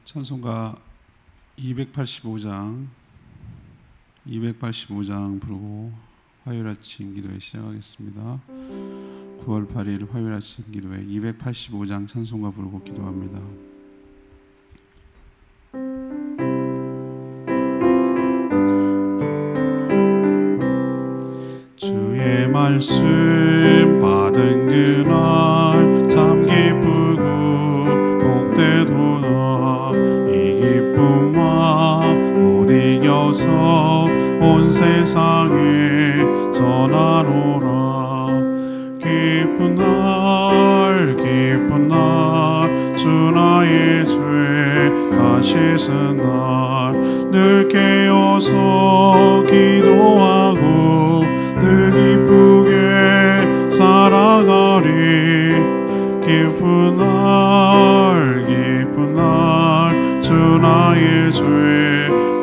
찬송가 285장 부르고 화요일 아침 기도회 시작하겠습니다. 9월 8일 화요일 아침 기도회 285장 찬송가 부르고 기도합니다. 주의 말씀 받은 그날 참 기쁘고 복되도다. 이 기쁨아 못 이겨서 온 세상에 전하노라. 기쁜 날 주 나의 죄 다 씻은 날 늘 깨어서 기도하고 늘 기쁘게 살아가리. 기쁜 날 주 나의 죄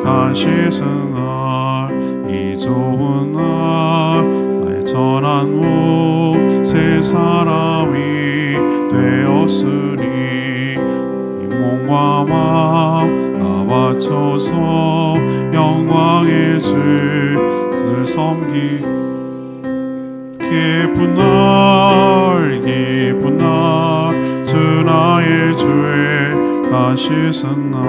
다 씻은 날 이 좋은 날 나의 전한 목 새 사람이 되었으니 이 몸과 마음 다 바쳐서 영광의 주를 섬기. 기쁜 날 주 나의 죄 다 씻은 날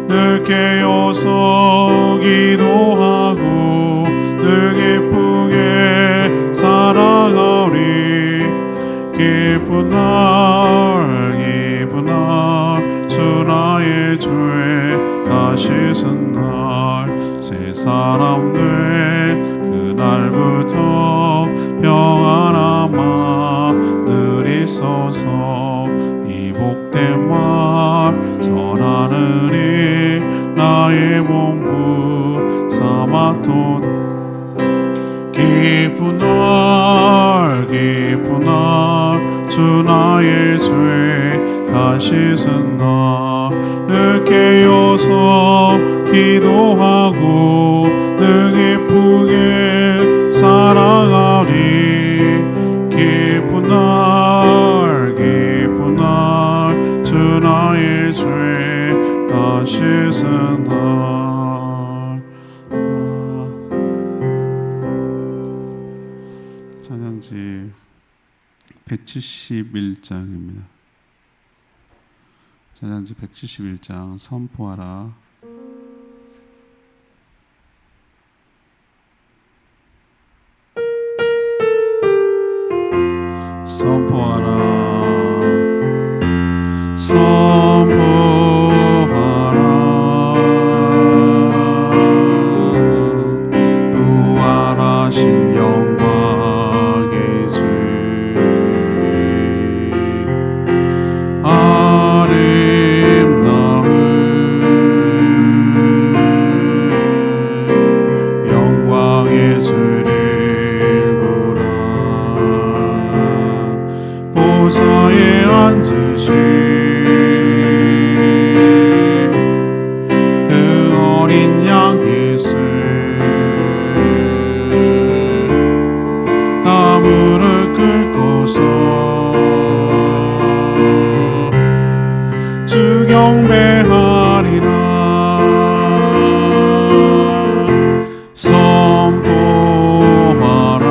늘 깨어서 기도하고 늘 기쁘게 살아가리. 기쁜 날 주 나의 죄 다 씻은 날 새 사람 돼 그날부터 평안함아 늘 있어서 이 복된 말 전하느니 나의 본부 삼았도다. 기쁜 날 주 나의 죄 다 씻은 날 늘 깨어서 기도하고 늘 기쁘게 살아가리. 기쁜 날 주 나의 죄 다 씻은 날. 찬양지 171장입니다. 찬양지 171장 선포하라. 선포하라. 부활하신 영광의 주 아름다운 영광의 주를 보라. 보좌에 앉으신 그 어린 양 예수 다 무릎 꿇고서 주 경배하리라. 선포하라.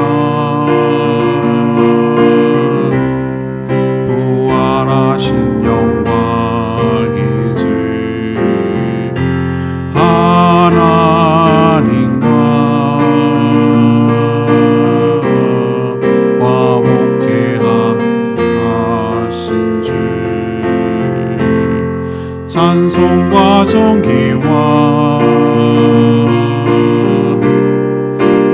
부활하신 영광의 주 하나님과 화목케 하신 주 찬송과 존귀와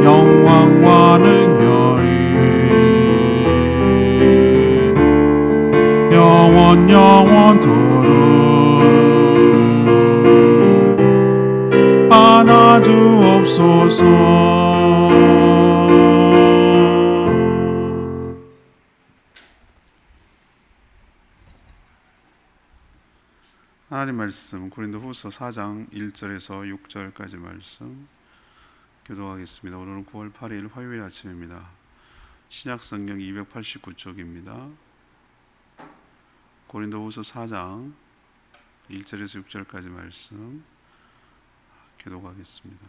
영광과 능력이 영원토록 받아주옵소서. 하나님 말씀 고린도후서 4장 1절에서 6절까지 말씀 교도하겠습니다. 오늘은 9월 8일 화요일 아침입니다. 신약성경 289쪽입니다. 고린도후서 4장 1절에서 6절까지 말씀 교독하겠습니다.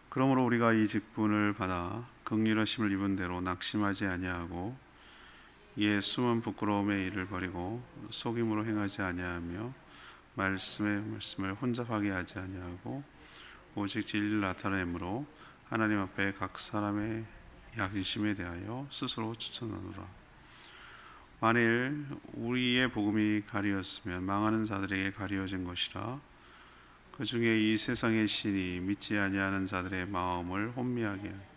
그러므로 우리가 이 직분을 받아 긍휼하심을 입은 대로 낙심하지 아니하고 이에 숨은 부끄러움의 일을 버리고 속임으로 행하지 아니하며 말씀을 혼잡하게 하지 아니하고 오직 진리를 나타내므로 하나님 앞에 각 사람의 양심에 대하여 스스로 추천하노라. 만일 우리의 복음이 가리었으면 망하는 자들에게 가리어진 것이라. 그 중에 이 세상의 신이 믿지 아니하는 자들의 마음을 혼미하게 하여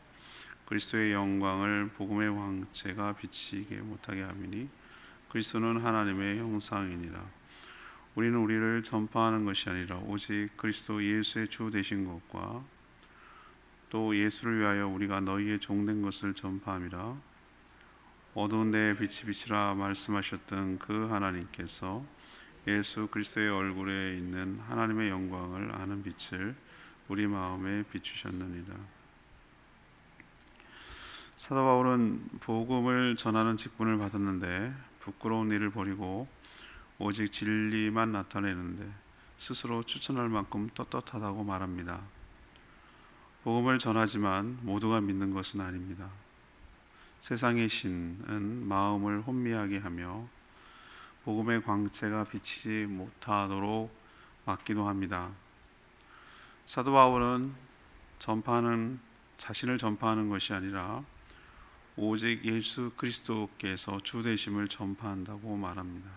그리스도의 영광을 복음의 황체가 비치게 못하게 함이니 그리스도는 하나님의 형상이니라. 우리는 우리를 전파하는 것이 아니라 오직 그리스도 예수의 주 되신 것과 또 예수를 위하여 우리가 너희의 종된 것을 전파함이라. 어두운 데에 빛이 비치라 말씀하셨던 그 하나님께서 예수 그리스도의 얼굴에 있는 하나님의 영광을 아는 빛을 우리 마음에 비추셨느니라. 사도 바울은 복음을 전하는 직분을 받았는데 부끄러운 일을 버리고 오직 진리만 나타내는데 스스로 추천할 만큼 떳떳하다고 말합니다. 복음을 전하지만 모두가 믿는 것은 아닙니다. 세상의 신은 마음을 혼미하게 하며 복음의 광채가 비치지 못하도록 막기도 합니다. 사도 바울은 자신을 전파하는 것이 아니라 오직 예수 그리스도께서 주 되심을 전파한다고 말합니다.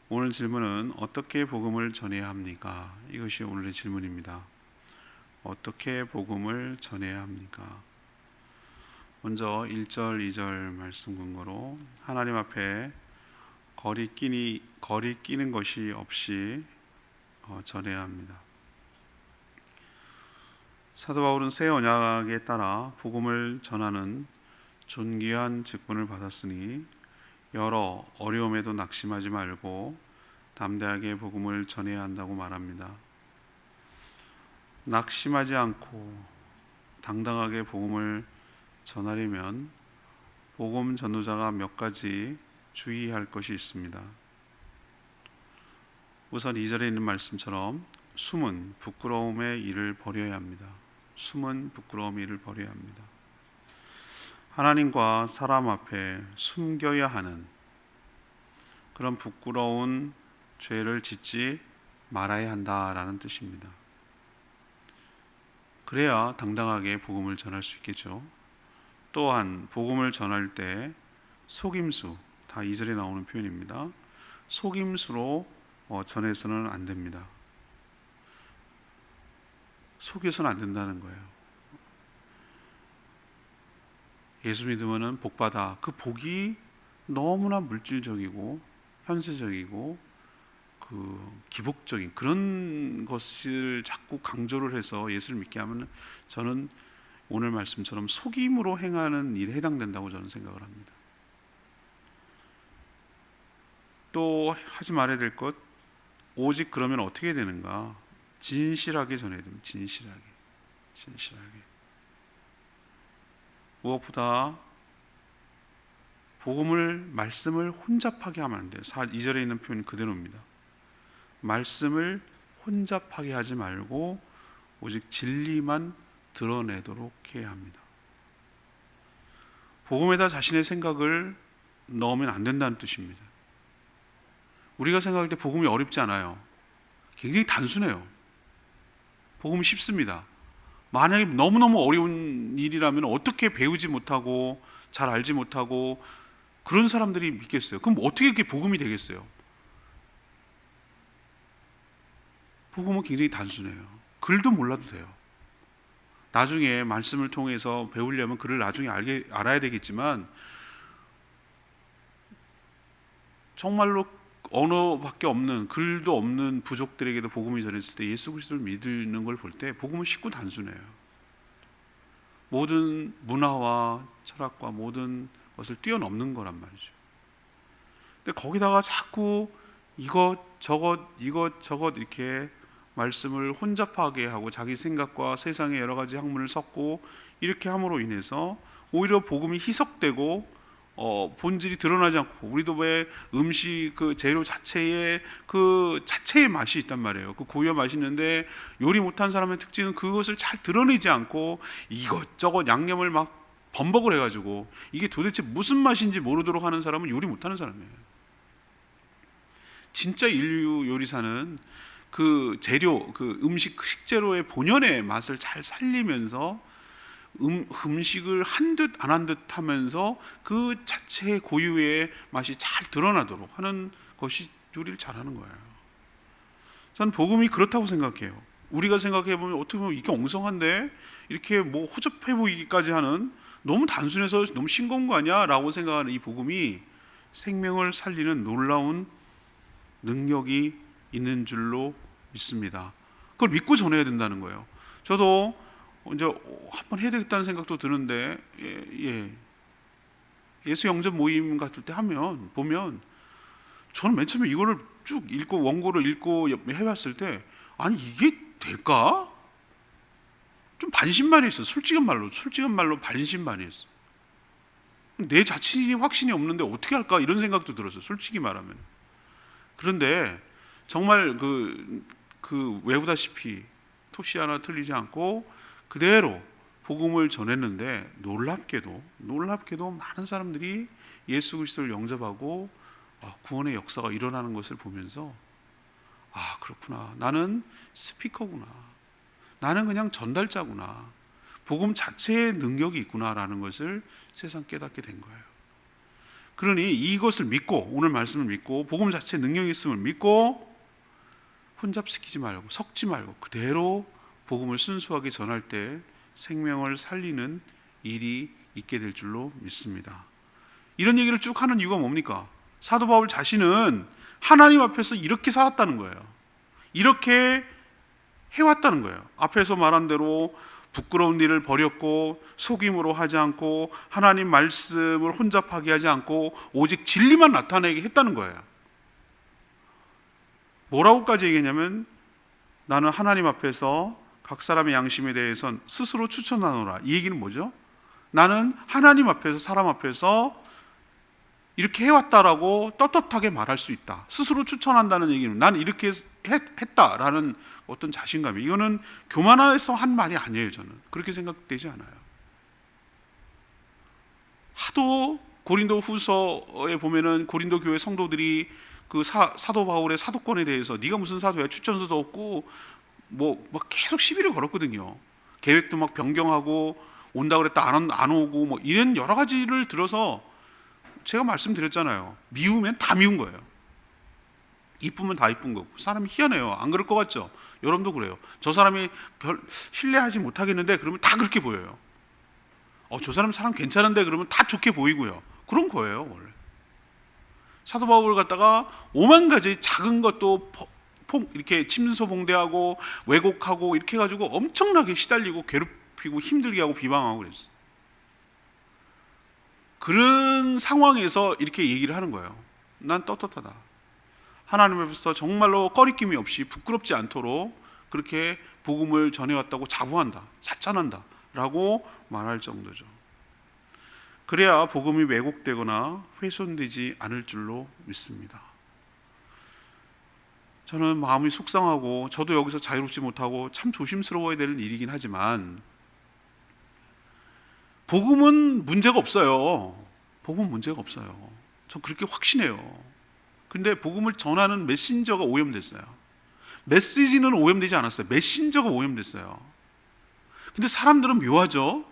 오늘 질문은 어떻게 복음을 전해야 합니까? 이것이 오늘의 질문입니다. 어떻게 복음을 전해야 합니까? 먼저 1절, 2절 말씀 근거로 하나님 앞에 거리 끼는 것이 없이 전해야 합니다. 사도 바울은 새 언약에 따라 복음을 전하는 존귀한 직분을 받았으니 여러 어려움에도 낙심하지 말고 담대하게 복음을 전해야 한다고 말합니다. 낙심하지 않고 당당하게 복음을 전하려면 복음 전도자가 몇 가지 주의할 것이 있습니다. 우선 2절에 있는 말씀처럼 숨은 부끄러움의 일을 버려야 합니다. 숨은 부끄러움의 일을 버려야 합니다. 하나님과 사람 앞에 숨겨야 하는 그런 부끄러운 죄를 짓지 말아야 한다라는 뜻입니다. 그래야 당당하게 복음을 전할 수 있겠죠. 또한 복음을 전할 때 속임수, 다 2절에 나오는 표현입니다. 속임수로 전해서는 안 됩니다. 속여서는 안 된다는 거예요. 예수 믿으면은 복받아. 그 복이 너무나 물질적이고 현세적이고 그 기복적인 그런 것을 자꾸 강조를 해서 예수를 믿게 하면 저는 오늘 말씀처럼 속임으로 행하는 일에 해당된다고 저는 생각을 합니다. 또 하지 말아야 될 것, 오직 그러면 어떻게 되는가? 진실하게 전해야 됩니다. 진실하게. 무엇보다 말씀을 혼잡하게 하면 안 돼요. 2절에 있는 표현 그대로입니다. 말씀을 혼잡하게 하지 말고 오직 진리만 드러내도록 해야 합니다. 복음에다 자신의 생각을 넣으면 안 된다는 뜻입니다. 우리가 생각할 때 복음이 어렵지 않아요. 굉장히 단순해요. 복음이 쉽습니다. 만약에 너무너무 어려운 일이라면 어떻게 배우지 못하고 잘 알지 못하고 그런 사람들이 믿겠어요? 그럼 어떻게 그게 복음이 되겠어요? 복음은 굉장히 단순해요. 글도 몰라도 돼요. 나중에 말씀을 통해서 배우려면 글을 나중에 알아야 되겠지만 정말로 언어밖에 없는 글도 없는 부족들에게도 복음이 전했을 때 예수 그리스도를 믿는 걸 볼 때 복음은 쉽고 단순해요. 모든 문화와 철학과 모든 것을 뛰어넘는 거란 말이죠. 근데 거기다가 자꾸 이것저것 이렇게 말씀을 혼잡하게 하고 자기 생각과 세상의 여러 가지 학문을 섞고 이렇게 함으로 인해서 오히려 복음이 희석되고 본질이 드러나지 않고, 우리도 왜 음식 그 재료 자체에 그 자체의 맛이 있단 말이에요. 그 고유한 맛이 있는데 요리 못한 사람의 특징은 그것을 잘 드러내지 않고 이것저것 양념을 막 범벅을 해가지고 이게 도대체 무슨 맛인지 모르도록 하는 사람은 요리 못하는 사람이에요. 진짜 인류 요리사는 그 재료, 그 음식 식재료의 본연의 맛을 잘 살리면서 음식을 한 듯 안 한 듯 하면서 그 자체의 고유의 맛이 잘 드러나도록 하는 것이 요리를 잘하는 거예요. 저는 복음이 그렇다고 생각해요. 우리가 생각해 보면 어떻게 보면 이게 엉성한데 이렇게 뭐 허접해 보이기까지 하는, 너무 단순해서 너무 싱거운 거 아니야? 라고 생각하는 이 복음이 생명을 살리는 놀라운 능력이 있는 줄로 믿습니다. 그걸 믿고 전해야 된다는 거예요. 저도 이제 한번 해야 되겠다는 생각도 드는데, 예수 영접 모임 같을 때 보면 저는 맨 처음에 이거를 쭉 읽고 원고를 읽고 해봤을 때 아니 이게 될까? 좀 반신반의했어. 솔직한 말로 반신반의했어. 내 자신이 확신이 없는데 어떻게 할까 이런 생각도 들었어요. 솔직히 말하면. 그런데 정말 그 외우다시피 토시 하나 틀리지 않고 그대로 복음을 전했는데 놀랍게도 많은 사람들이 예수 그리스도를 영접하고 구원의 역사가 일어나는 것을 보면서 아 그렇구나, 나는 스피커구나, 나는 그냥 전달자구나, 복음 자체의 능력이 있구나라는 것을 세상 깨닫게 된 거예요. 그러니 이것을 믿고, 오늘 말씀을 믿고 복음 자체의 능력이 있음을 믿고 혼잡시키지 말고 섞지 말고 그대로 복음을 순수하게 전할 때 생명을 살리는 일이 있게 될 줄로 믿습니다. 이런 얘기를 쭉 하는 이유가 뭡니까? 사도 바울 자신은 하나님 앞에서 이렇게 살았다는 거예요. 이렇게 해왔다는 거예요. 앞에서 말한 대로 부끄러운 일을 버렸고 속임으로 하지 않고 하나님 말씀을 혼잡하게 하지 않고 오직 진리만 나타내게 했다는 거예요. 뭐라고까지 얘기했냐면 나는 하나님 앞에서 각 사람의 양심에 대해선 스스로 추천하노라. 이 얘기는 뭐죠? 나는 하나님 앞에서 사람 앞에서 이렇게 해왔다라고 떳떳하게 말할 수 있다. 스스로 추천한다는 얘기는 나는 이렇게 했다라는 어떤 자신감이, 이거는 교만해서 한 말이 아니에요. 저는 그렇게 생각되지 않아요. 하도 고린도 후서에 보면은 고린도 교회 성도들이 그 사도 바울의 사도권에 대해서 네가 무슨 사도야, 추천서도 없고 뭐 막 계속 시비를 걸었거든요. 계획도 막 변경하고 온다 그랬다 안 오고 뭐 이런 여러 가지를 들어서 제가 말씀드렸잖아요. 미우면 다 미운 거예요. 이쁘면 다 이쁜 거고. 사람이 희한해요. 안 그럴 것 같죠? 여러분도 그래요. 저 사람이 별 신뢰하지 못하겠는데 그러면 다 그렇게 보여요. 저 사람 괜찮은데 그러면 다 좋게 보이고요. 그런 거예요 원래. 사도 바울을 갖다가 오만 가지 작은 것도 이렇게 침소봉대하고 왜곡하고 이렇게 해가지고 엄청나게 시달리고 괴롭히고 힘들게 하고 비방하고 그랬어요. 그런 상황에서 이렇게 얘기를 하는 거예요. 난 떳떳하다. 하나님 앞에서 정말로 꺼리낌이 없이 부끄럽지 않도록 그렇게 복음을 전해왔다고 자부한다, 자찬한다 라고 말할 정도죠. 그래야 복음이 왜곡되거나 훼손되지 않을 줄로 믿습니다. 저는 마음이 속상하고 저도 여기서 자유롭지 못하고 참 조심스러워야 되는 일이긴 하지만 복음은 문제가 없어요. 복음은 문제가 없어요. 저 그렇게 확신해요. 근데 복음을 전하는 메신저가 오염됐어요. 메시지는 오염되지 않았어요. 메신저가 오염됐어요. 근데 사람들은 묘하죠.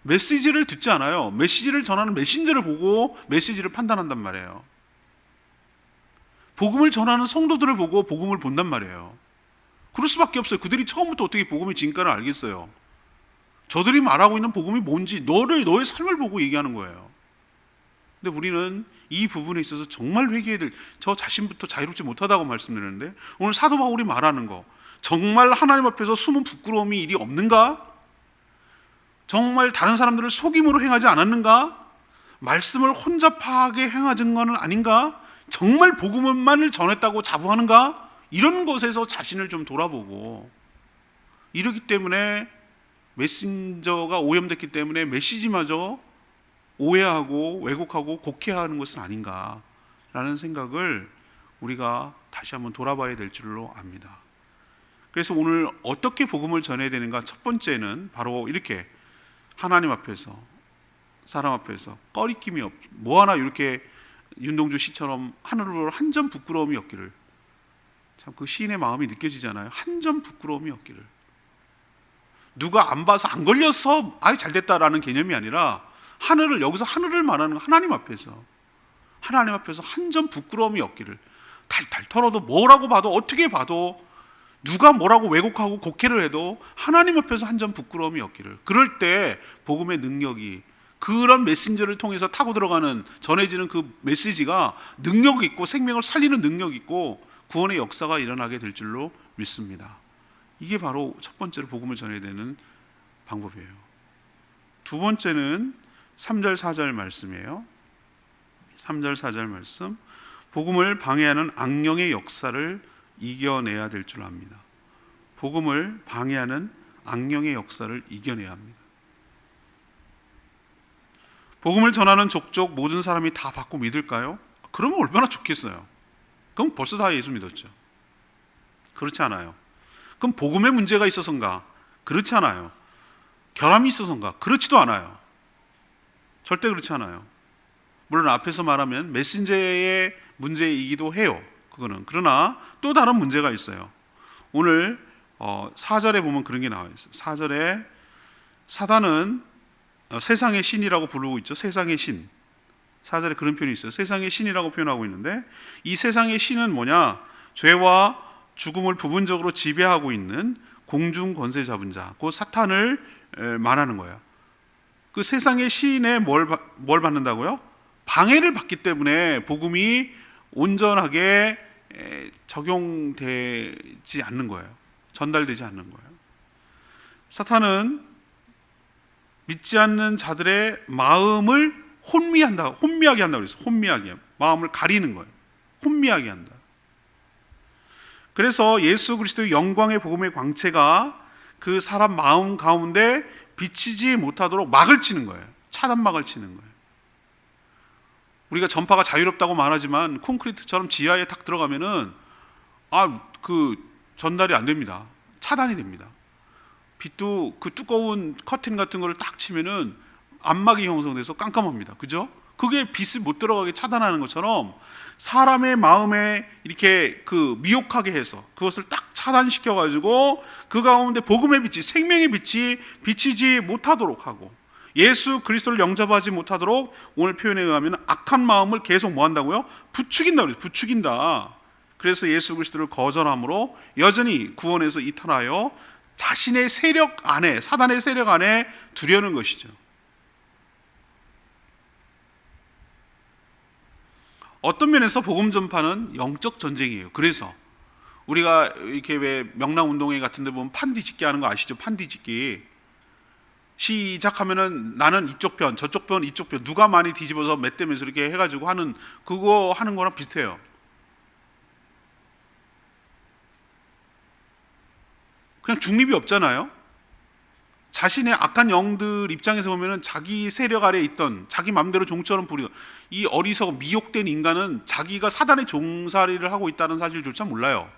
메시지를 듣지 않아요. 메시지를 전하는 메신저를 보고 메시지를 판단한단 말이에요. 복음을 전하는 성도들을 보고 복음을 본단 말이에요. 그럴 수밖에 없어요. 그들이 처음부터 어떻게 복음의 진가를 알겠어요. 저들이 말하고 있는 복음이 뭔지 너의 삶을 보고 얘기하는 거예요. 근데 우리는 이 부분에 있어서 정말 회개해야 될, 저 자신부터 자유롭지 못하다고 말씀드렸는데 오늘 사도 바울이 말하는 거, 정말 하나님 앞에서 숨은 부끄러움이 일이 없는가? 정말 다른 사람들을 속임으로 행하지 않았는가? 말씀을 혼잡하게 행하는 것은 아닌가? 정말 복음만을 전했다고 자부하는가? 이런 것에서 자신을 좀 돌아보고, 이러기 때문에 메신저가 오염됐기 때문에 메시지마저 오해하고 왜곡하고 곡해하는 것은 아닌가라는 생각을 우리가 다시 한번 돌아봐야 될 줄로 압니다. 그래서 오늘 어떻게 복음을 전해야 되는가? 첫 번째는 바로 이렇게 하나님 앞에서, 사람 앞에서 꺼리낌이 없, 뭐 하나 이렇게 윤동주 시처럼 하늘로 한 점 부끄러움이 없기를. 참 그 시인의 마음이 느껴지잖아요. 한 점 부끄러움이 없기를. 누가 안 봐서 안 걸려서 아유 잘됐다라는 개념이 아니라 하늘을, 여기서 하늘을 말하는 하나님 앞에서 한 점 부끄러움이 없기를. 탈탈 털어도 뭐라고 봐도 어떻게 봐도 누가 뭐라고 왜곡하고 곡해를 해도 하나님 앞에서 한 점 부끄러움이 없기를. 그럴 때 복음의 능력이, 그런 메신저를 통해서 타고 들어가는, 전해지는 그 메시지가 능력 있고 생명을 살리는 능력 있고 구원의 역사가 일어나게 될 줄로 믿습니다. 이게 바로 첫 번째로 복음을 전해야 되는 방법이에요. 두 번째는 3절 4절 말씀이에요. 3절 4절 말씀. 복음을 방해하는 악령의 역사를 이겨내야 될 줄 압니다. 복음을 방해하는 악령의 역사를 이겨내야 합니다. 복음을 전하는 족족 모든 사람이 다 받고 믿을까요? 그러면 얼마나 좋겠어요. 그럼 벌써 다 예수 믿었죠. 그렇지 않아요. 그럼 복음에 문제가 있어서인가? 그렇지 않아요. 결함이 있어서인가? 그렇지도 않아요. 절대 그렇지 않아요. 물론 앞에서 말하면 메신저의 문제이기도 해요. 그거는. 그러나 또 다른 문제가 있어요. 오늘 4절에 보면 그런 게 나와 있어요. 4절에 사단은 세상의 신이라고 부르고 있죠. 세상의 신. 4절에 그런 표현이 있어요. 세상의 신이라고 표현하고 있는데, 이 세상의 신은 뭐냐? 죄와 죽음을 부분적으로 지배하고 있는 공중 권세 잡은 자, 그 사탄을 말하는 거예요. 그 세상의 신에 뭘 받는다고요? 방해를 받기 때문에 복음이 온전하게 적용되지 않는 거예요. 전달되지 않는 거예요. 사탄은 믿지 않는 자들의 마음을 혼미하게 한다고 그랬어요. 혼미하게. 마음을 가리는 거예요. 혼미하게 한다. 그래서 예수 그리스도의 영광의 복음의 광채가 그 사람 마음 가운데 비치지 못하도록 막을 치는 거예요. 차단막을 치는 거예요. 우리가 전파가 자유롭다고 말하지만 콘크리트처럼 지하에 탁 들어가면은 전달이 안 됩니다. 차단이 됩니다. 빛도 그 두꺼운 커튼 같은 거를 딱 치면은 안막이 형성돼서 깜깜합니다. 그죠? 그게 빛을 못 들어가게 차단하는 것처럼 사람의 마음에 이렇게 미혹하게 해서 그것을 딱 차단시켜 가지고 그 가운데 복음의 빛이, 생명의 빛이 비치지 못하도록 하고, 예수 그리스도를 영접하지 못하도록 오늘 표현에 의하면 악한 마음을 계속 뭐 한다고요? 부추긴다 그래요. 부추긴다. 그래서 예수 그리스도를 거절함으로 여전히 구원에서 이탈하여 자신의 세력 안에, 사단의 세력 안에 두려는 것이죠. 어떤 면에서 복음 전파는 영적 전쟁이에요. 그래서 우리가 이렇게 왜 명랑운동회 같은 데 보면 판디 짓기 하는 거 아시죠? 판디 짓기. 시작하면은 나는 이쪽 편, 저쪽 편, 이쪽 편, 누가 많이 뒤집어서 맷대면서 이렇게 해가지고 하는, 그거 하는 거랑 비슷해요. 그냥 중립이 없잖아요. 자신의 악한 영들 입장에서 보면은 자기 세력 아래에 있던, 자기 마음대로 종처럼 부리던 이 어리석은 미혹된 인간은 자기가 사단의 종살이를 하고 있다는 사실조차 몰라요.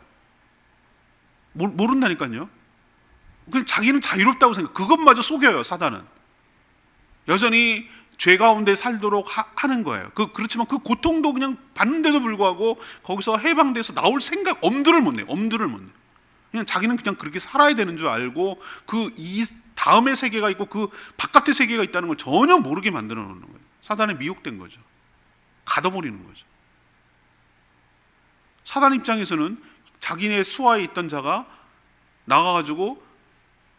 모른다니까요. 그냥 자기는 자유롭다고 생각. 그것마저 속여요. 사단은 여전히 죄 가운데 살도록 하는 거예요. 그렇지만 그 고통도 그냥 받는데도 불구하고 거기서 해방돼서 나올 생각, 엄두를 못 내요. 그냥 자기는 그냥 그렇게 살아야 되는 줄 알고 이 다음의 세계가 있고 그 바깥의 세계가 있다는 걸 전혀 모르게 만들어 놓는 거예요. 사단에 미혹된 거죠. 가둬버리는 거죠. 사단 입장에서는 자기네 수하에 있던 자가 나가가지고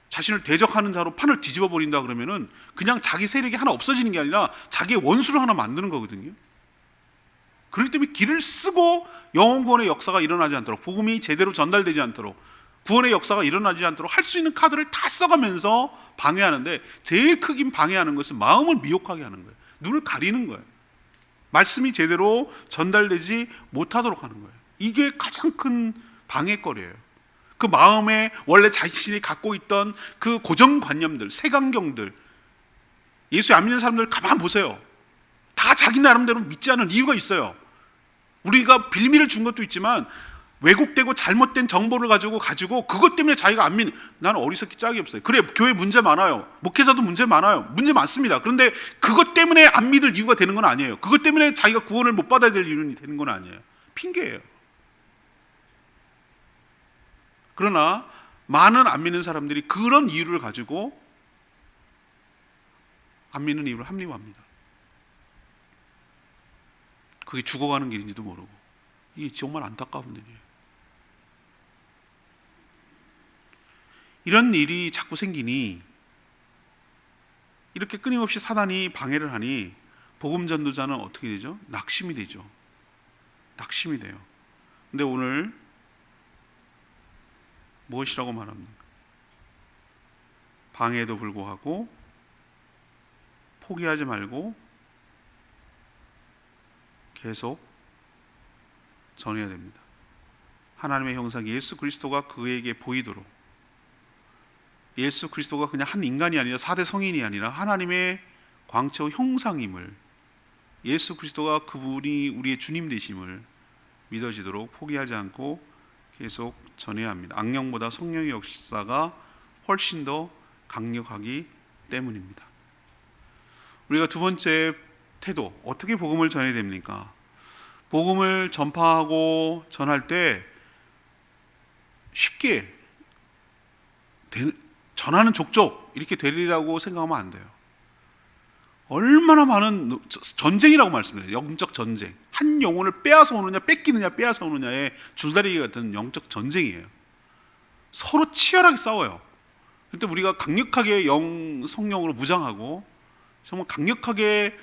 자신을 대적하는 자로 판을 뒤집어 버린다 그러면은 그냥 자기 세력이 하나 없어지는 게 아니라 자기의 원수를 하나 만드는 거거든요. 그렇기 때문에 길을 쓰고 영혼구원의 역사가 일어나지 않도록, 복음이 제대로 전달되지 않도록, 구원의 역사가 일어나지 않도록 할 수 있는 카드를 다 써가면서 방해하는데, 제일 크긴 방해하는 것은 마음을 미혹하게 하는 거예요. 눈을 가리는 거예요. 말씀이 제대로 전달되지 못하도록 하는 거예요. 이게 가장 큰 방해거리예요. 그 마음에 원래 자신이 갖고 있던 그 고정관념들, 색안경들, 예수 안 믿는 사람들 가만 보세요. 다 자기 나름대로 믿지 않은 이유가 있어요. 우리가 빌미를 준 것도 있지만 왜곡되고 잘못된 정보를 가지고 그것 때문에 자기가 안 믿는, 나는 어리석기 짝이 없어요. 그래, 교회 문제 많아요. 목회자도 문제 많아요. 문제 많습니다. 그런데 그것 때문에 안 믿을 이유가 되는 건 아니에요. 그것 때문에 자기가 구원을 못 받아야 될 이유는 되는 건 아니에요. 핑계예요. 그러나 많은 안 믿는 사람들이 그런 이유를 가지고 안 믿는 이유를 합리화합니다. 그게 죽어가는 길인지도 모르고. 이게 정말 안타까운 일이에요. 이런 일이 자꾸 생기니 이렇게 끊임없이 사단이 방해를 하니 복음 전도자는 어떻게 되죠? 낙심이 되죠. 낙심이 돼요. 근데 오늘 무엇이라고 말합니까? 방해에도 불구하고 포기하지 말고 계속 전해야 됩니다. 하나님의 형상 예수 그리스도가 그에게 보이도록, 예수 그리스도가 그냥 한 인간이 아니라 4대 성인이 아니라 하나님의 광채와 형상임을, 예수 그리스도가 그분이 우리의 주님 되심을 믿어지도록 포기하지 않고 계속 전해야 합니다. 악령보다 성령의 역사가 훨씬 더 강력하기 때문입니다. 우리가 두 번째 태도, 어떻게 복음을 전해야 됩니까? 복음을 전파하고 전할 때 쉽게 전하는 족족 이렇게 되리라고 생각하면 안 돼요. 얼마나 많은 전쟁이라고 말씀드려요. 영적 전쟁. 한 영혼을 빼앗아 오느냐 뺏기느냐 빼앗아 오느냐의 줄다리기 같은 영적 전쟁이에요. 서로 치열하게 싸워요. 그런데 우리가 강력하게 성령으로 무장하고 정말 강력하게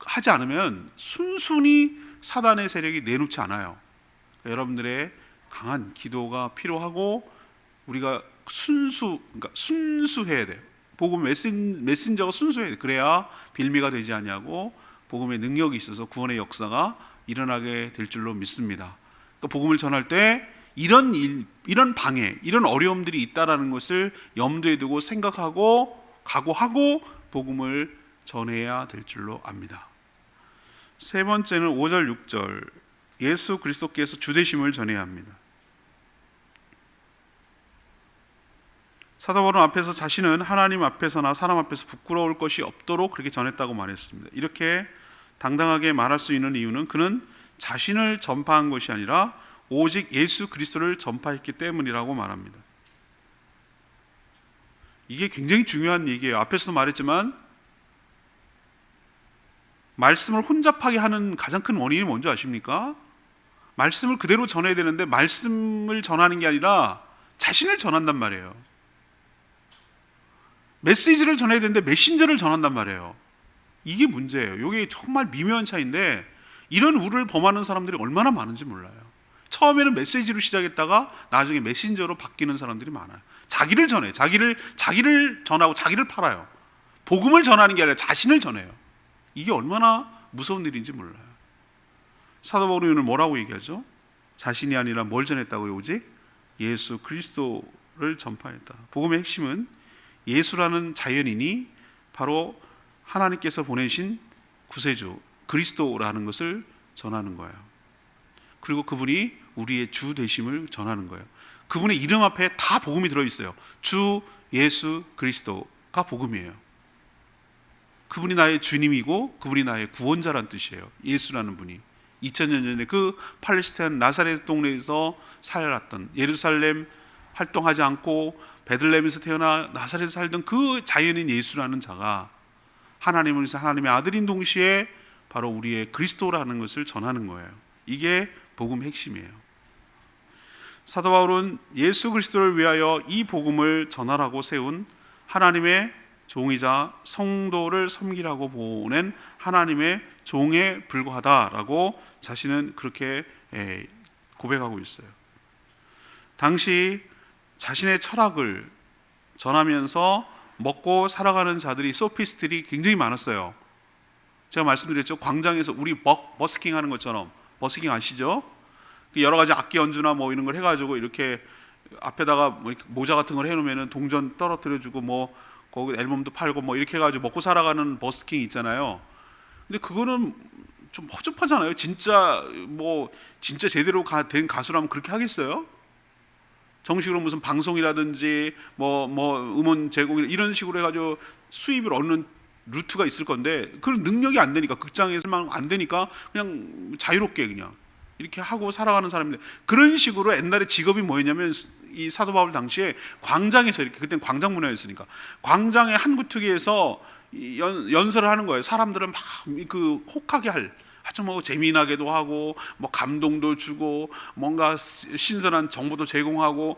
하지 않으면 순순히 사단의 세력이 내놓지 않아요. 여러분들의 강한 기도가 필요하고 우리가 순수해야 돼요. 복음 메신저가 순수해야 돼요. 그래야 빌미가 되지 않냐고 복음의 능력이 있어서 구원의 역사가 일어나게 될 줄로 믿습니다. 그러니까 복음을 전할 때 이런 방해, 이런 어려움들이 있다라는 것을 염두에 두고 생각하고 각오하고 복음을 전해야 될 줄로 압니다. 세 번째는 5절 6절 예수 그리스도께서 주되심을 전해야 합니다. 사도 바울은 앞에서 자신은 하나님 앞에서나 사람 앞에서 부끄러울 것이 없도록 그렇게 전했다고 말했습니다. 이렇게 당당하게 말할 수 있는 이유는 그는 자신을 전파한 것이 아니라 오직 예수 그리스도를 전파했기 때문이라고 말합니다. 이게 굉장히 중요한 얘기예요. 앞에서도 말했지만 말씀을 혼잡하게 하는 가장 큰 원인이 뭔지 아십니까? 말씀을 그대로 전해야 되는데 말씀을 전하는 게 아니라 자신을 전한단 말이에요. 메시지를 전해야 되는데 메신저를 전한단 말이에요. 이게 문제예요. 이게 정말 미묘한 차이인데 이런 우를 범하는 사람들이 얼마나 많은지 몰라요. 처음에는 메시지로 시작했다가 나중에 메신저로 바뀌는 사람들이 많아요. 자기를 전해요. 자기를 전하고 자기를 팔아요. 복음을 전하는 게 아니라 자신을 전해요. 이게 얼마나 무서운 일인지 몰라요. 사도 바울이 오늘 뭐라고 얘기하죠? 자신이 아니라 뭘 전했다고요? 오직 예수 그리스도를 전파했다. 복음의 핵심은 예수라는 자연인이 바로 하나님께서 보내신 구세주 그리스도라는 것을 전하는 거예요. 그리고 그분이 우리의 주 되심을 전하는 거예요. 그분의 이름 앞에 다 복음이 들어있어요. 주 예수 그리스도가 복음이에요. 그분이 나의 주님이고 그분이 나의 구원자란 뜻이에요. 예수라는 분이 2000년 전에 그 팔레스타인 나사렛 동네에서 살았던, 예루살렘 활동하지 않고 베들레헴에서 태어나 나사렛에서 살던 그 자연인 예수라는 자가 하나님을 위해서 하나님의 아들인 동시에 바로 우리의 그리스도라는 것을 전하는 거예요. 이게 복음의 핵심이에요. 사도 바울은 예수 그리스도를 위하여 이 복음을 전하라고 세운 하나님의 종이자 성도를 섬기라고 보낸 하나님의 종에 불과하다라고 자신은 그렇게 고백하고 있어요. 당시 자신의 철학을 전하면서 먹고 살아가는 자들이, 소피스트들이 굉장히 많았어요. 제가 말씀드렸죠. 광장에서 우리 버스킹 하는 것처럼, 버스킹 아시죠? 여러 가지 악기 연주나 뭐 이런 걸 해가지고 이렇게 앞에다가 뭐 이렇게 모자 같은 걸 해놓으면 동전 떨어뜨려주고 뭐 거기 앨범도 팔고 뭐 이렇게 해가지고 먹고 살아가는 버스킹 있잖아요. 근데 그거는 좀 허접하잖아요. 진짜 진짜 제대로 된 가수라면 그렇게 하겠어요? 정식으로 무슨 방송이라든지 음원 제공 이런 식으로 해가지고 수입을 얻는 루트가 있을 건데 그런 능력이 안 되니까, 극장에서만 안 되니까 그냥 자유롭게 그냥 이렇게 하고 살아가는 사람인데, 그런 식으로 옛날에 직업이 뭐였냐면 이 사도 바울 당시에 광장에서 이렇게, 그때는 광장 문화였으니까 광장의 한 구트기에서 연설을 하는 거예요. 사람들을 막 혹하게 할, 아주 재미나게도 하고 감동도 주고 뭔가 신선한 정보도 제공하고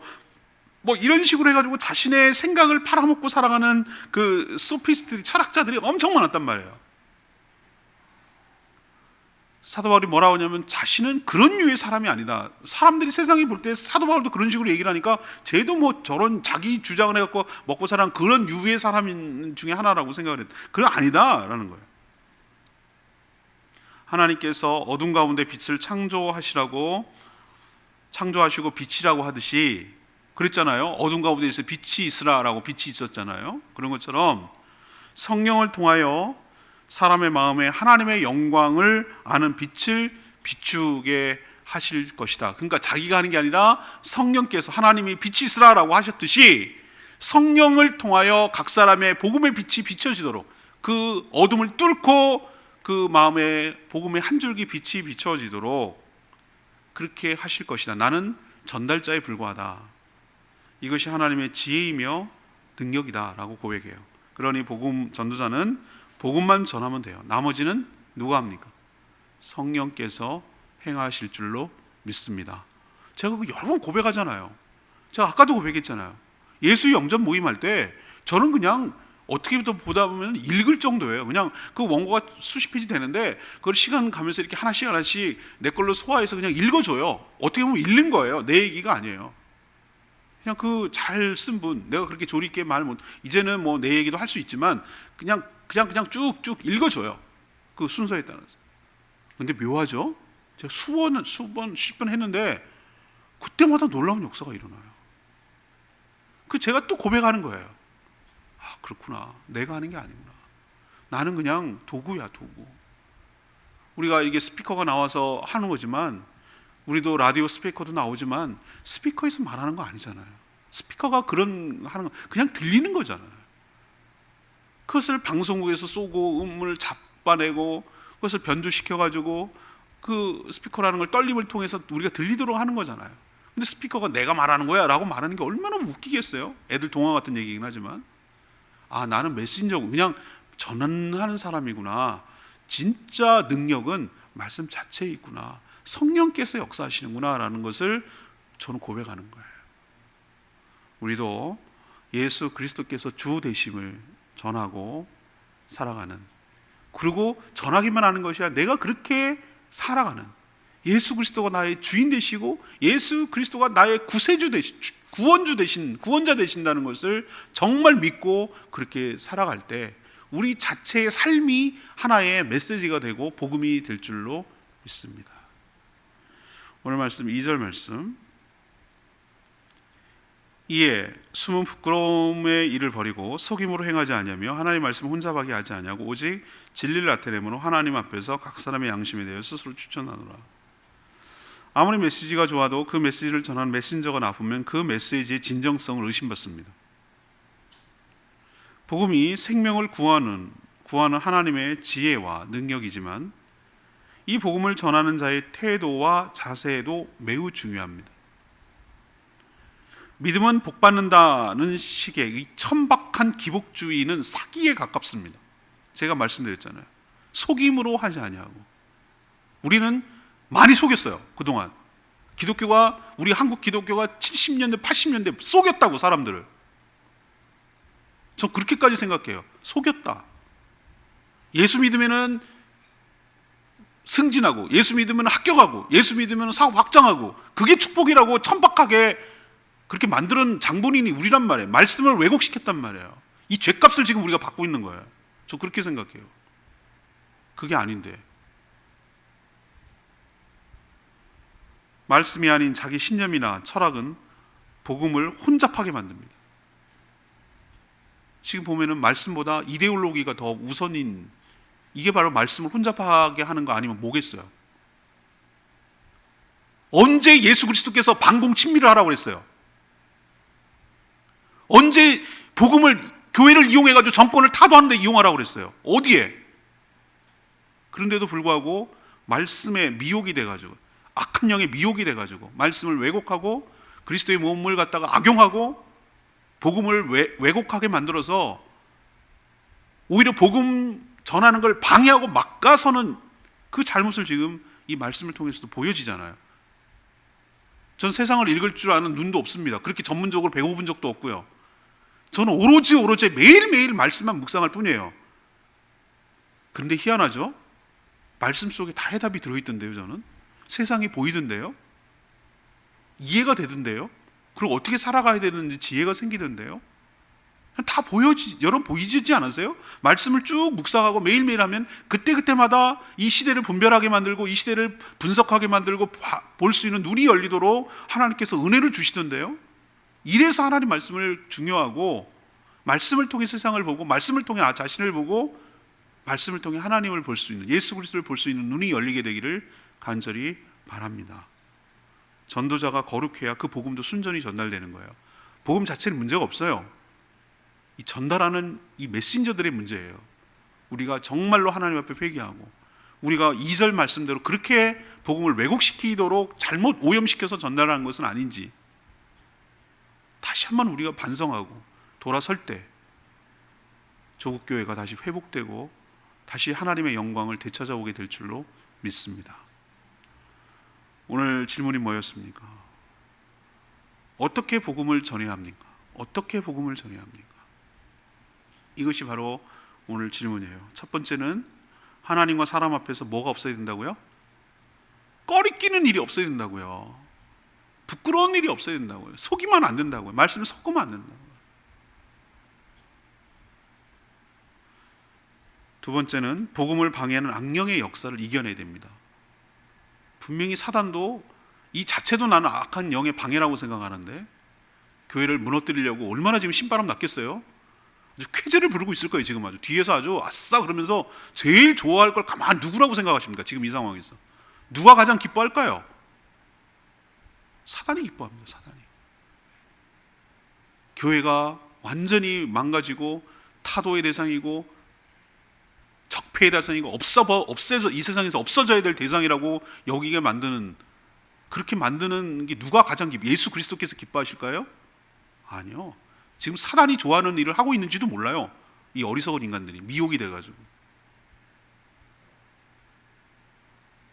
이런 식으로 해가지고 자신의 생각을 팔아먹고 살아가는 그 소피스트 철학자들이 엄청 많았단 말이에요. 사도 바울이 뭐라고 하냐면 자신은 그런 류의 사람이 아니다. 사람들이 세상이 볼 때 사도 바울도 그런 식으로 얘기를 하니까 쟤도 저런 자기 주장을 해갖고 먹고 사는 그런 류의 사람 중에 하나라고 생각을 했다. 그건 아니다라는 거예요. 하나님께서 어둠 가운데 빛을 창조하시고 빛이라고 하듯이 그랬잖아요. 어둠 가운데 있어 빛이 있으라라고, 빛이 있었잖아요. 그런 것처럼 성령을 통하여 사람의 마음에 하나님의 영광을 아는 빛을 비추게 하실 것이다. 그러니까 자기가 하는 게 아니라 성령께서, 하나님이 빛이 있으라라고 하셨듯이 성령을 통하여 각 사람의 복음의 빛이 비춰지도록, 그 어둠을 뚫고 그 마음에 복음의 한 줄기 빛이 비춰지도록 그렇게 하실 것이다. 나는 전달자에 불과하다. 이것이 하나님의 지혜이며 능력이다 라고 고백해요. 그러니 복음 전도자는 복음만 전하면 돼요. 나머지는 누가 합니까? 성령께서 행하실 줄로 믿습니다. 제가 여러 번 고백하잖아요. 제가 아까도 고백했잖아요. 예수 영접 모임할 때 저는 그냥 어떻게 보다 보면 읽을 정도예요. 그냥 그 원고가 수십 페이지 되는데 그걸 시간 가면서 이렇게 하나씩 내 걸로 소화해서 그냥 읽어줘요. 어떻게 보면 읽는 거예요. 내 얘기가 아니에요. 그냥 그 잘 쓴 분, 내가 그렇게 조리 있게 말 못, 이제는 내 얘기도 할 수 있지만 그냥 쭉쭉 읽어줘요. 그 순서에 따라서. 근데 묘하죠? 제가 수십 번 했는데 그때마다 놀라운 역사가 일어나요. 제가 또 고백하는 거예요. 아, 그렇구나. 내가 하는 게 아니구나. 나는 그냥 도구야, 도구. 우리가 이게 스피커가 나와서 하는 거지만, 우리도 라디오 스피커도 나오지만 스피커에서 말하는 거 아니잖아요. 스피커가 하는 거 그냥 들리는 거잖아요. 그것을 방송국에서 쏘고 음을 잡아내고 그것을 변조시켜가지고 그 스피커라는 걸 떨림을 통해서 우리가 들리도록 하는 거잖아요. 근데 스피커가 내가 말하는 거야 라고 말하는 게 얼마나 웃기겠어요. 애들 동화 같은 얘기긴 하지만, 아, 나는 메신저, 그냥 전하는 사람이구나. 진짜 능력은 말씀 자체에 있구나. 성령께서 역사하시는구나 라는 것을 저는 고백하는 거예요. 우리도 예수 그리스도께서 주 되심을 전하고 살아가는, 그리고 전하기만 하는 것이 아니라 내가 그렇게 살아가는, 예수 그리스도가 나의 주인 되시고 예수 그리스도가 나의 구세주 되신, 구원자 되신다는 것을 정말 믿고 그렇게 살아갈 때 우리 자체의 삶이 하나의 메시지가 되고 복음이 될 줄로 믿습니다. 오늘 말씀 2절 말씀, 이에 숨은 부끄러움의 일을 버리고 속임으로 행하지 아니하며 하나님의 말씀 혼잡하게 하지 아니하고 오직 진리를 나타내므로 하나님 앞에서 각 사람의 양심에 대해 스스로 추천하노라. 아무리 메시지가 좋아도 그 메시지를 전하는 메신저가 나쁘면 그 메시지의 진정성을 의심받습니다. 복음이 생명을 구하는 하나님의 지혜와 능력이지만 이 복음을 전하는 자의 태도와 자세도 매우 중요합니다. 믿음은 복받는다는 식의 이 천박한 기복주의는 사기에 가깝습니다. 제가 말씀드렸잖아요. 속임으로 하지 아니하고. 우리는 많이 속였어요. 그동안 우리 한국 기독교가 70년대 80년대 속였다고, 사람들을. 저 그렇게까지 생각해요. 속였다. 예수 믿으면은 승진하고, 예수 믿으면 합격하고, 예수 믿으면 사업 확장하고, 그게 축복이라고 천박하게 그렇게 만드는 장본인이 우리란 말이에요. 말씀을 왜곡시켰단 말이에요. 이 죄값을 지금 우리가 받고 있는 거예요. 저 그렇게 생각해요. 그게 아닌데, 말씀이 아닌 자기 신념이나 철학은 복음을 혼잡하게 만듭니다. 지금 보면은 말씀보다 이데올로기가 더 우선인 이게 바로 말씀을 혼잡하게 하는 거 아니면 뭐겠어요? 언제 예수 그리스도께서 반공 친밀을 하라고 그랬어요? 언제 복음을, 교회를 이용해가지고 정권을 타도하는 데 이용하라고 그랬어요? 어디에? 그런데도 불구하고 말씀에 미혹이 돼가지고, 악한 영의 미혹이 돼가지고 말씀을 왜곡하고 그리스도의 몸을 갖다가 악용하고 복음을 왜곡하게 만들어서 오히려 복음 전하는 걸 방해하고 막아서는 그 잘못을 지금 이 말씀을 통해서도 보여지잖아요. 전 세상을 읽을 줄 아는 눈도 없습니다. 그렇게 전문적으로 배워본 적도 없고요. 저는 오로지 매일매일 말씀만 묵상할 뿐이에요. 그런데 희한하죠? 말씀 속에 다 해답이 들어있던데요. 저는 세상이 보이던데요, 이해가 되던데요, 그리고 어떻게 살아가야 되는지 지혜가 생기던데요. 다 여러분 보이지 않으세요? 말씀을 쭉 묵상하고 매일매일 하면 그때그때마다 이 시대를 분별하게 만들고 이 시대를 분석하게 만들고 볼 수 있는 눈이 열리도록 하나님께서 은혜를 주시던데요. 이래서 하나님 말씀을 중요하고, 말씀을 통해 세상을 보고, 말씀을 통해 자신을 보고, 말씀을 통해 하나님을 볼 수 있는, 예수 그리스도를 볼 수 있는 눈이 열리게 되기를 간절히 바랍니다. 전도자가 거룩해야 그 복음도 순전히 전달되는 거예요. 복음 자체는 문제가 없어요. 이 전달하는 이 메신저들의 문제예요. 우리가 정말로 하나님 앞에 회개하고, 우리가 2절 말씀대로 그렇게 복음을 왜곡시키도록 잘못 오염시켜서 전달하는 것은 아닌지 다시 한번 우리가 반성하고 돌아설 때 조국교회가 다시 회복되고 다시 하나님의 영광을 되찾아오게 될 줄로 믿습니다. 오늘 질문이 뭐였습니까? 어떻게 복음을 전해야 합니까? 어떻게 복음을 전해야 합니까? 이것이 바로 오늘 질문이에요. 첫 번째는 하나님과 사람 앞에서 뭐가 없어야 된다고요? 꺼리끼는 일이 없어야 된다고요. 부끄러운 일이 없어야 된다고요. 속이면 안 된다고요. 말씀을 섞으면 안 된다고요. 두 번째는 복음을 방해하는 악령의 역사를 이겨내야 됩니다. 분명히 사단도 이 자체도 나는 악한 영의 방해라고 생각하는데 교회를 무너뜨리려고 얼마나 지금 신바람 났겠어요? 아주 쾌재를 부르고 있을 거예요. 지금 아주 뒤에서 아주 아싸 그러면서 제일 좋아할 걸 가만 누구라고 생각하십니까? 지금 이 상황에서 누가 가장 기뻐할까요? 사단이 기뻐합니다. 사단이. 교회가 완전히 망가지고 타도의 대상이고 적폐의 대상이고 없어져, 이 세상에서 없어져야 될 대상이라고 여기게 만드는, 그렇게 만드는 게 누가 가장 예수 그리스도께서 기뻐하실까요? 아니요. 지금 사단이 좋아하는 일을 하고 있는지도 몰라요. 이 어리석은 인간들이 미혹이 돼가지고.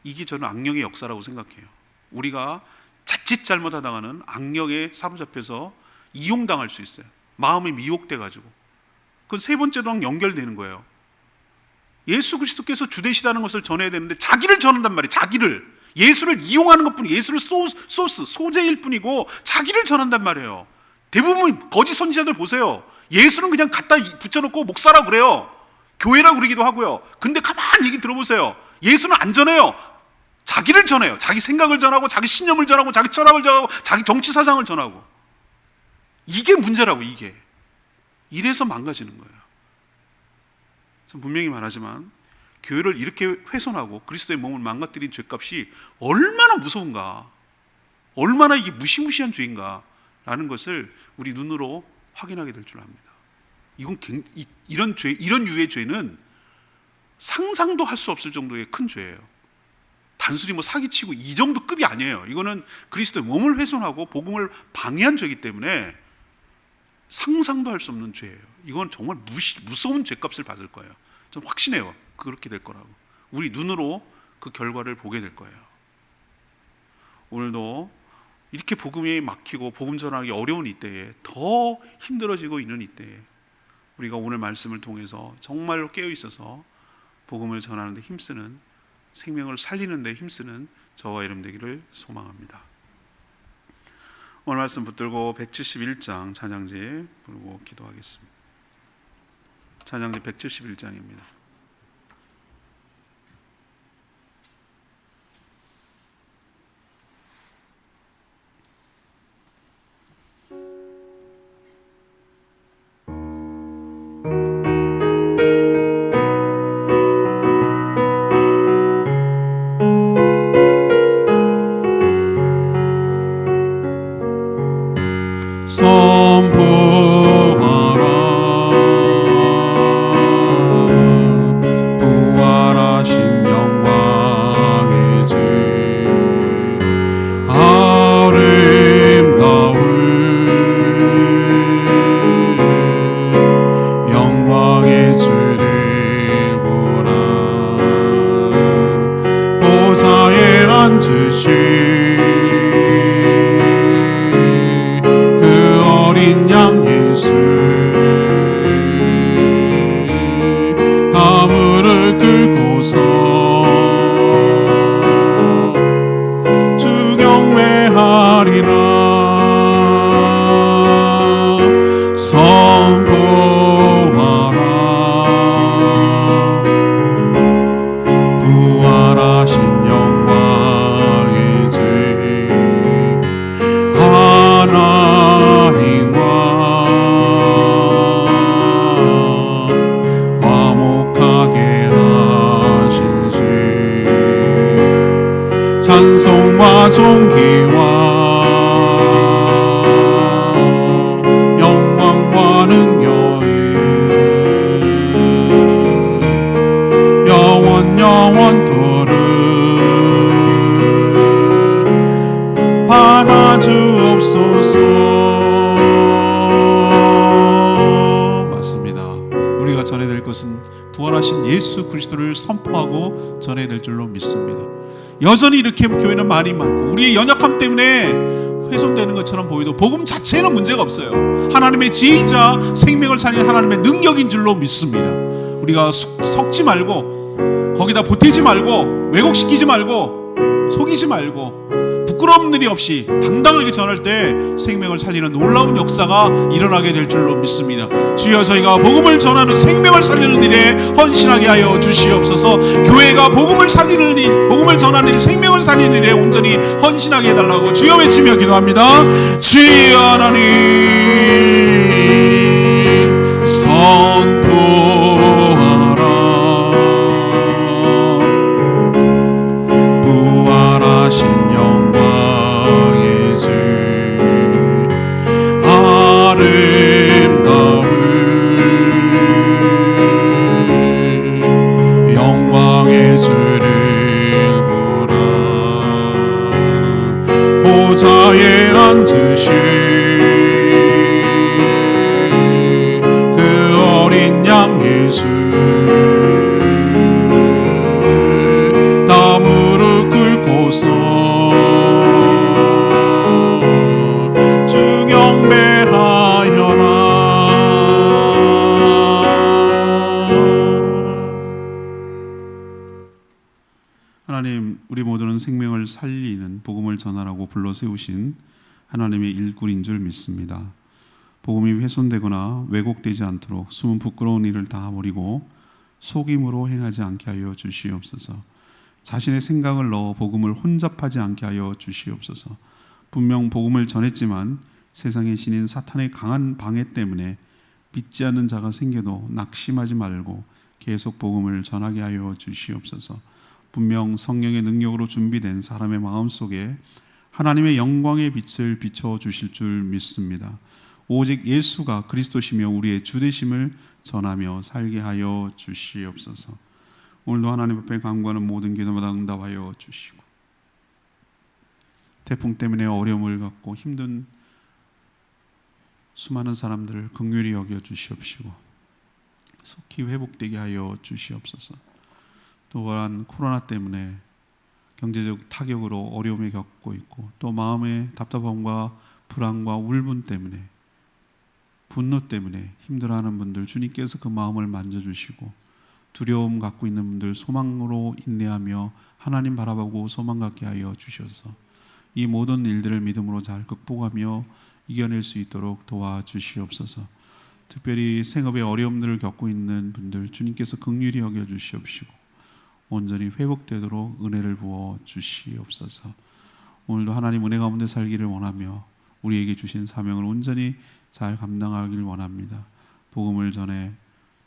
이게 저는 악령의 역사라고 생각해요. 우리가 자칫 잘못하다가는 악령에 사로잡혀서 이용당할 수 있어요. 마음이 미혹돼가지고. 그건 세 번째랑 연결되는 거예요. 예수 그리스도께서 주되시다는 것을 전해야 되는데 자기를 전한단 말이에요. 자기를. 예수를 이용하는 것뿐이고, 예수를 소재일 뿐이고 자기를 전한단 말이에요. 대부분 거짓 선지자들 보세요. 예수는 그냥 갖다 붙여놓고 목사라고 그래요. 교회라고 그러기도 하고요. 근데 가만히 얘기 들어보세요. 예수는 안 전해요. 자기를 전해요. 자기 생각을 전하고, 자기 신념을 전하고, 자기 철학을 전하고, 자기 정치 사상을 전하고. 이게 문제라고. 이게. 이래서 망가지는 거예요. 분명히 말하지만 교회를 이렇게 훼손하고 그리스도의 몸을 망가뜨린 죄값이 얼마나 무서운가, 얼마나 이게 무시무시한 죄인가 라는 것을 우리 눈으로 확인하게 될 줄 압니다. 이런 유의 죄는 상상도 할 수 없을 정도의 큰 죄예요. 단순히 뭐 사기치고 이 정도 급이 아니에요. 이거는 그리스도의 몸을 훼손하고 복음을 방해한 죄이기 때문에 상상도 할 수 없는 죄예요. 이건 정말 무서운 죄값을 받을 거예요. 전 확신해요. 그렇게 될 거라고. 우리 눈으로 그 결과를 보게 될 거예요. 오늘도 이렇게 복음이 막히고 복음 전하기 어려운 이때에, 더 힘들어지고 있는 이때에 우리가 오늘 말씀을 통해서 정말로 깨어 있어서 복음을 전하는 데 힘쓰는, 생명을 살리는 데 힘쓰는 저와 여러분 되기를 소망합니다. 오늘 말씀 붙들고 171장 찬양지 부르고 기도하겠습니다. 찬양지 171장입니다. 찬송과 존귀와 영광과 능력이 영원토록 받아주옵소서. 맞습니다. 우리가 전해야 될 것은 부활하신 예수 그리스도를 선포하고 전해야 될 줄로 믿습니다. 여전히 이렇게 교회는 많이 많고 우리의 연약함 때문에 훼손되는 것처럼 보여도 복음 자체는 문제가 없어요. 하나님의 지혜이자 생명을 살리는 하나님의 능력인 줄로 믿습니다. 우리가 섞지 말고 거기다 보태지 말고 왜곡시키지 말고 속이지 말고 부끄러움 일이 없이 당당하게 전할 때 생명을 살리는 놀라운 역사가 일어나게 될 줄로 믿습니다. 주여, 저희가 복음을 전하는 생명을 살리는 일에 헌신하게 하여 주시옵소서. 교회가 복음을 살리는 일, 복음을 전하는 일, 생명을 살리는 일에 온전히 헌신하게 해달라고 주여 외치며 기도합니다. 주여 하나님 선포하라. 부활하신 영광의 주 아름다운 영광의 주를 보라. 보좌에 앉으신 그 어린 양 예수 다 무릎 꿇고서 주 경배하여라. 하나님, 우리 모두는 생명을 살리는 복음을 전하라고 불러 세우신 하나님의 일꾼인 줄 믿습니다. 복음이 훼손되거나 왜곡되지 않도록 숨은 부끄러운 일을 다 버리고 속임으로 행하지 않게 하여 주시옵소서. 자신의 생각을 넣어 복음을 혼잡하지 않게 하여 주시옵소서. 분명 복음을 전했지만 세상의 신인 사탄의 강한 방해 때문에 믿지 않는 자가 생겨도 낙심하지 말고 계속 복음을 전하게 하여 주시옵소서. 분명 성령의 능력으로 준비된 사람의 마음속에 하나님의 영광의 빛을 비춰 주실 줄 믿습니다. 오직 예수가 그리스도시며 우리의 주 되심을 전하며 살게 하여 주시옵소서. 오늘도 하나님 앞에 간구하는 모든 기도마다 응답하여 주시고, 태풍 때문에 어려움을 갖고 힘든 수많은 사람들을 긍휼히 여겨 주시옵시고 속히 회복되게 하여 주시옵소서. 또한 코로나 때문에 경제적 타격으로 어려움을 겪고 있고, 또 마음의 답답함과 불안과 울분 때문에, 분노 때문에 힘들어하는 분들 주님께서 그 마음을 만져주시고, 두려움 갖고 있는 분들 소망으로 인내하며 하나님 바라보고 소망 갖게 하여 주셔서 이 모든 일들을 믿음으로 잘 극복하며 이겨낼 수 있도록 도와주시옵소서. 특별히 생업의 어려움들을 겪고 있는 분들 주님께서 긍휼히 여겨 주시옵시고 온전히 회복되도록 은혜를 부어 주시옵소서. 오늘도 하나님 은혜 가운데 살기를 원하며 우리에게 주신 사명을 온전히 잘 감당하길 원합니다. 복음을 전해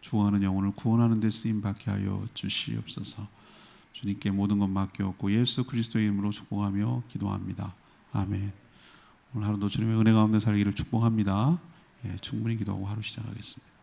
죽어가는 영혼을 구원하는 데 쓰임받게 하여 주시옵소서. 주님께 모든 것 맡겨놓고 예수 그리스도의 이름으로 축복하며 기도합니다. 아멘. 오늘 하루도 주님의 은혜 가운데 살기를 축복합니다. 충분히 기도하고 하루 시작하겠습니다.